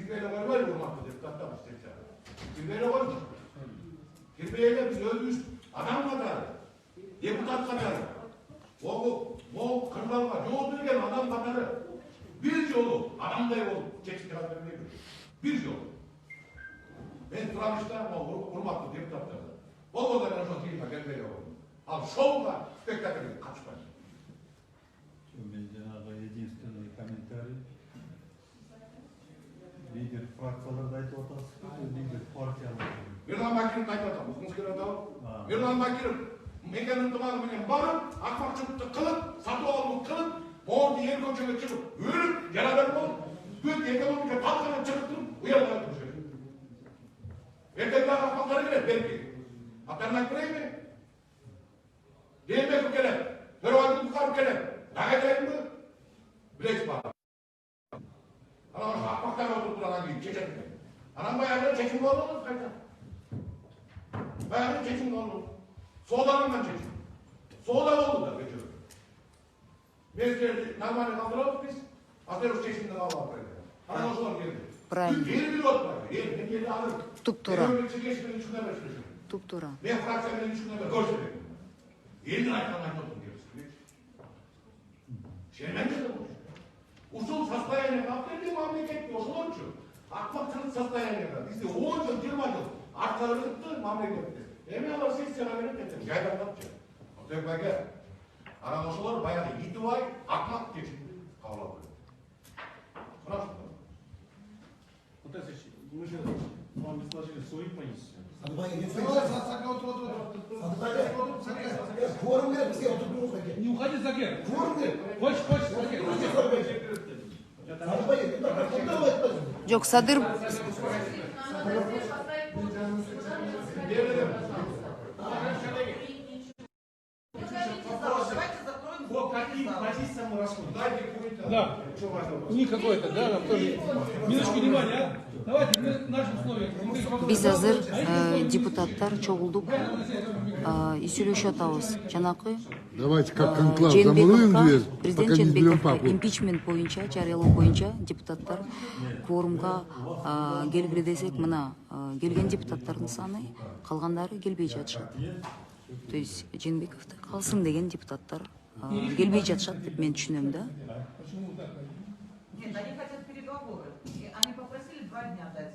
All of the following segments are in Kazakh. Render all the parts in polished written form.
Kirbeyle koymayı vurmakta deputatlar işte. Kirbeyle koymuş. Kirbeyle biz öldüğüz adam kadar, deputat kadar, o kırbalma, yol bilgen adam kadar, bir yolu, adam da yol, çeşitli kadar değil. Bir yol. Ben Turamış'ta vurmakta deputatlar. O da ben o zaman kirbeyle koydum. Al şovla spektakülü kaçmayın. Единственный комментарий. Лидер фракциялар да айтып атасыз, лидер партиялар. Мирлан Бакиров айтып атам, укмуш керек атабы? Мирлан Бакиров менен ынтымагы менен барып, акмакчылыкты кылып, сатып алуу кылып, моунду эл көчөгө чыгып, өлүп, жана берип болуп, бүт экономика талканын чыгып туруп, уялган турушат. Эртең дагы акмактар келет, белки. Аттарын айтып берейинби? Жээнбеков келет, Төрөбай Букаров келет. Дагы келетинби? Билесиз ба? Анан акмактар отуруп тургандан кийин чечет экен. Анан баягы чечим болду кайта. Баягы чечим болду. Сооланган чечим. Соода болду да кечээ. Мезгил нормально калтырабыз биз. Азыр чечимди кабыл алып берди. Анан ошолор келди. Правильно. Эл билип атпайбы? Эл келди алыр. Туп-тура. Мен Туп-тура. мен фракция менен ишкүнө көрсөтөм. Элдин айтканын айтып атам деп. Шерменде болуш. Ушул состояние аптерди мамлекетти ошолорчу. Акмакчылык состоянияда бизде 10 жыл, 20 жыл аркалыкты мамлекетти. Эми алар сессияга берип кетти. Жайдамдапчы. Отебайга. Анан ошолор баягы Итибай акмак чечимди кабыл алып койду. Мы же вам изложили свои позиции. Не уходи за Гер. Хочешь, за Гер. Жок, Садыр По каким позициям мы расходим? Да. Никакой-то, да, нам тоже. Минуточку внимания, а? Давайте наши условия. биз азыр депутаттар чогулдук и сүйлөшүп атабыз. Жанакы Давайте как конклав замануем дверь, президент пока не изберем Жээнбековго папу. импичмент боюнча, жарыялоо боюнча депутаттар кворумга келгиле десек, мына келген депутаттардын саны, калгандары келбей жатышат. То есть Жээнбековду калсын деген депутаттар келбей жатышат деп мен түшүнөм да. Нет, они хотят переговоры. И они попросили 2 дня дать.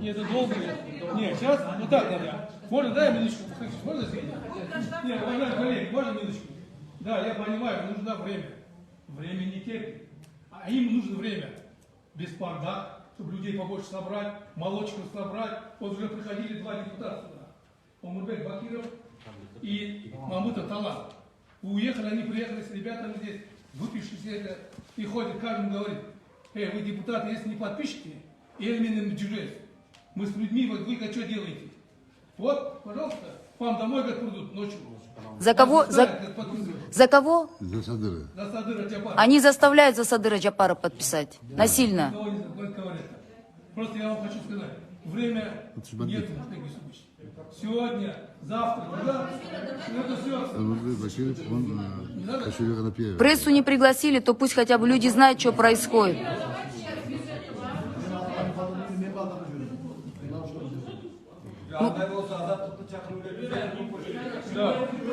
Нет, это долго. Нет, сейчас вот так надо. Можно, дай минуточку. Можно здесь? Нет, уважаемые коллеги, можно минуточку? Да, я понимаю, нужно время. Время не терпит. А им нужно время. Без бардак, чтобы людей побольше собрать, молочков собрать. Вот уже приходили 2 депутата сюда. Омурбек Бакиров и Мамутов Талан. Уехали, они приехали с ребятами здесь, выпишите все это, и ходят, каждому говорит, вы депутаты, если не подпишите, мы с людьми, вот вы что делаете? Вот, пожалуйста, вам домой как придут ночью. За кого? За кого? За Садыра. За Садыра Джапара. Они заставляют за Садыра Джапара подписать. Насильно. Просто я вам хочу сказать, время нет. Сегодня, завтра, да? Это все. Прессу не пригласили, то пусть хотя бы люди знают, что происходит.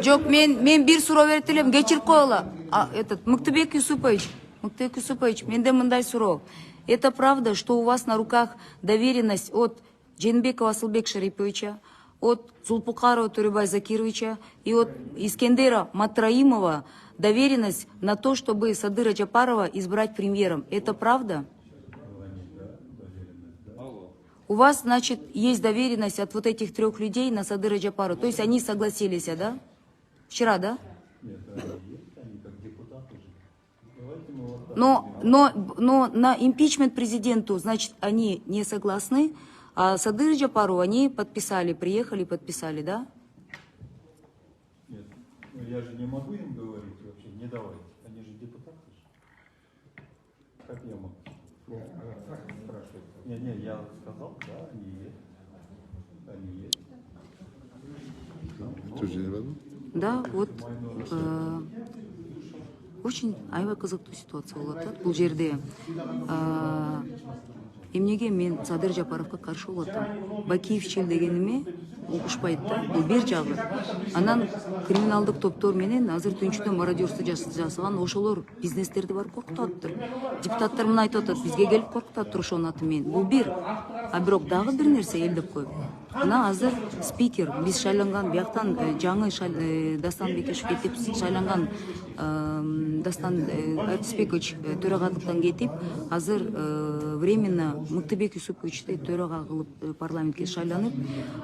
Жок, мен бир суроо берип элем, кечирип койгула. Этот Мыктыбек Юсупович, менде мындай суроо. Это правда, что у вас на руках доверенность от Жээнбекова Асылбек Шариповича, от Зулпукарова Төрөбай Закировича и от Искендера Матраимова доверенность на то, чтобы Садыра Джапарова избрать премьером. Это правда? У вас, значит, есть доверенность от вот этих 3 людей на Садыра Джапарова. То есть они согласились, да? Вчера, да? Но на импичмент президенту, значит, они не согласны, а Садыр Джапару они подписали, приехали, подписали, да? Нет, я же не могу им говорить вообще, не давайте. Они же депутаты. Как я могу? Спрашивать. Не, я сказал, да, они есть. Они есть. Да, вот очень аябай кызыктуу ситуация болуп атат. Бул жерде Эмнеге мен Садыр Жапаровго каршы болуп атам? Бакиевчил дегениме укушпайт да, бул бир жагы. Анан криминалдык топтор менен азыр түнчүдө мародерство жасаган ошолор бизнестерди барып коркутуп атыптыр. Депутаттар мына айтып атат, бизге келип коркутуп атыптыр ошонун аты менен. Бул бир. А бирок дагы бир нерсе эл деп коюп. Мына азыр спикер, биз шайланган бияктан жаңы Дастан Бекешев кетип шайланган Дастан Айтысбекович төрагадыктан кетип, азыр временно Мыктыбек Юсуповичти төрага кылып парламентке шайланып,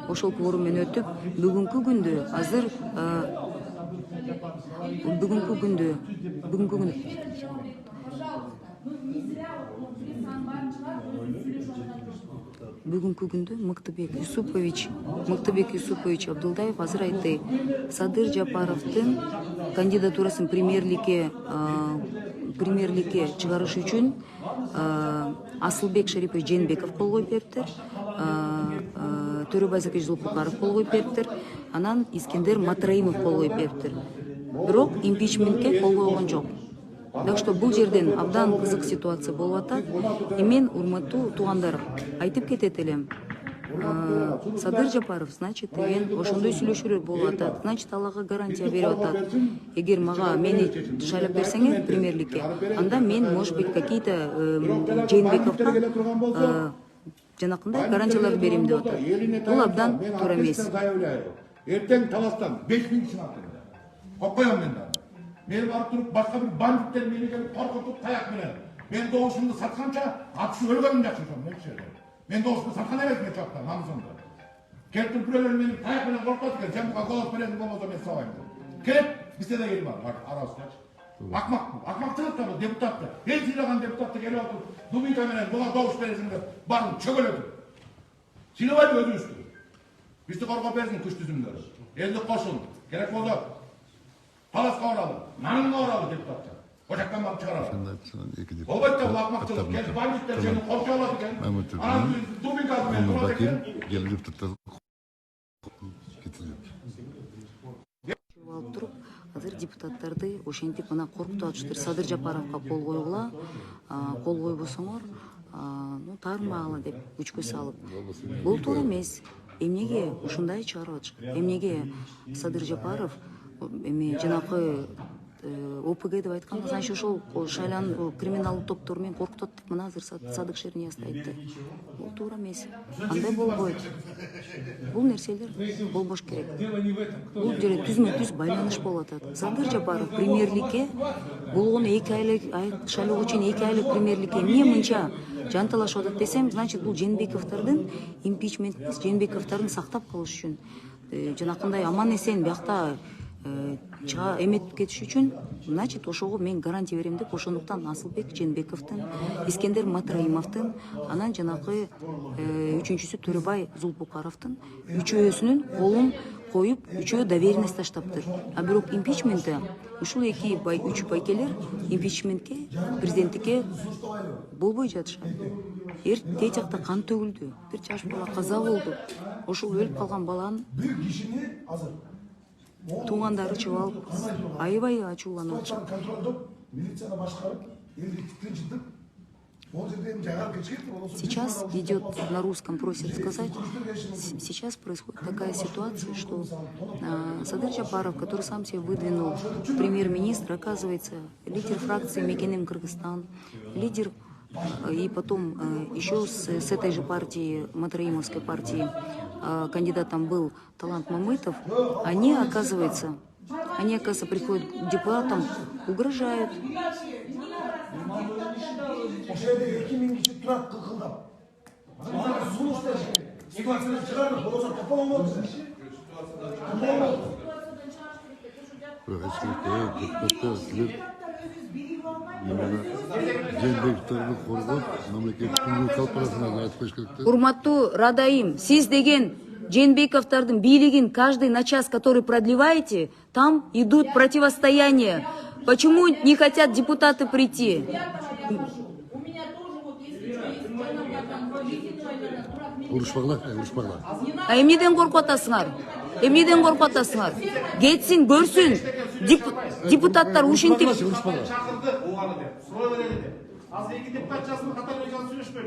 ошол кворум менен өтүп, бүгүнкү күндө азыр бүгүнкү күндө Мыктыбек Юсупович Абдулдаев азыр айтты, Садыр Жапаровдун кандидатурасын премьерликке чыгарыш үчүн Асылбек Шарипович Жээнбеков кол коюп бериптир, Төрөбай Закирович Зулпукаров кол коюп бериптир, анан Искендер Матраимов кол коюп бериптир. Бирок импичментке кол койгон жок. Так что бул жерден абдан кызык ситуация болуп атат. Мен урматтуу туугандар айтып кетет элем. Садыр Жапаров, значит, деген ошондой сүйлөшүүлөр болуп атат. Значит, алага гарантия берип атат. Эгер мага мени шайлап берсеңер премьерликке, анда мен, может быть, какие-то Жээнбековго жанакындай гарантиялар берем деп атат. Бул абдан туура эмес. Эртең таластан 5000 кишини атты. Кокоям мен да. Мени барып туруп башка бир бандиттер мени келип коркутуп таяк менен мен добушумду сатканча атышып өлгөнүм жакшы ошол. Мен добушумду саткан эмесмин чакта, намысымды. Келип туруп бирөөлөр мени таяк менен коркутат экен, сен буга голос бересиң болбосо мен сабайм деп. Келип бизде да эл бар, арабызда. Акмактык да бул депутатты. Эл сыйлаган депутатты келип отуруп, дубинка менен буга добуш бересиң деп барын чөгөлөтүп. Сыйлабайбы өзүбүздү? Бизди коргоп берсин күч түзүмдөр. Элди кошун, керек болсо таласка баралы, наныңга баралы депутаттар. Ошактан барып чыгаралы. Болбойт да бул акмактылык. Келип бандиттер сени коркуп алат экен. Анан дубинкасы менен турат экен. Gelip депутаттар кетирип. Алып туруп, азыр депутаттарды ошентип мына коркутуп атыштыр. Садыр Жапаровго кол койгула, кол койбосоңор, таарынбагыла деп күчкө салып. Бул туура эмес. Эмнеге ушундай чыгарып атышат? Эмнеге Садыр Жапаров жанакы ОПГ деп айтканда, значит, ошол шайлан криминалдык топтор менен коркутат деп мына азыр Садык Шерниязов айтты. Бул туура эмес. Андай болбойт. Бул нерселер болбош керек. Бул жерде түзмө-түз байланыш болуп атат. Садыр Жапаров премьерликке болгону 2 айлык шайлоо үчүн 2 айлык премьерликке эмне мынча жанталашып атат десем, значит, бул Жээнбековдордун импичмент, Жээнбековдордун сактап калыш үчүн, жанакындай аман эсен биякта эметип кетиш үчүн, значит, ошого мен гарантия берем деп, ошондуктан Асылбек Жээнбековдун, Искендер Матраимовдун, анан жанакы үчүнчүсү Төрөбай Зулпукаровдун үчөөсүнүн колун коюп, үчөө доверенность таштаптыр. А бирок импичментте ушул үч байкелер импичментке, президенттикке болбой жатышат. Тээ жакта кан төгүлдү, бир жаш бала каза болду. Ошол өлүп калган баланын бир кишини азыр туугандары чыгып алып аябай ачууланып атышат. Контролдоп, милицияны башкарып, элди тынчытып, ол жерде эми жайгап кетишет. Сейчас идет на русском, просят сказать, сейчас происходит такая ситуация, что Садыр Жапаров, который сам себя выдвинул в премьер-министр, оказывается, лидер фракции Мекенем Кыргызстан, лидер, и потом еще с этой же партии, Матраимовской партии, кандидатом был Талант Мамытов, они, оказывается, приходят к депутатам, угрожают. Урматтуу Радаим, сиз деген Жээнбековдордун бийлигин каждый на час, который продлеваете, там идут противостояния. Почему не хотят депутаты прийти? У меня тоже вот если что есть А эмнеден коркуп атасыңар? Эмнеден коркуп атасыңар? Кетсин, көрсүн. Депутаттар ушинтип Чакырды, уганы деп. Суроо берели деп. Азыр эки депутат жасын катар Слушай,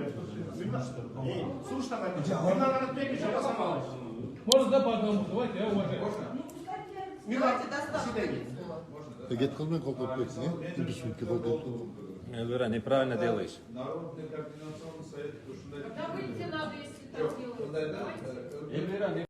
Милан Пекич, Можно, да, по одному? Давайте, я уважаю. Давайте доставим. Get kılma koltuk beksin ya. Bir sürü koltuk. Эльвира, неправильно делаешь. Народный координационный совет, потому что Когда выйти надо, если так делать. Эльвира,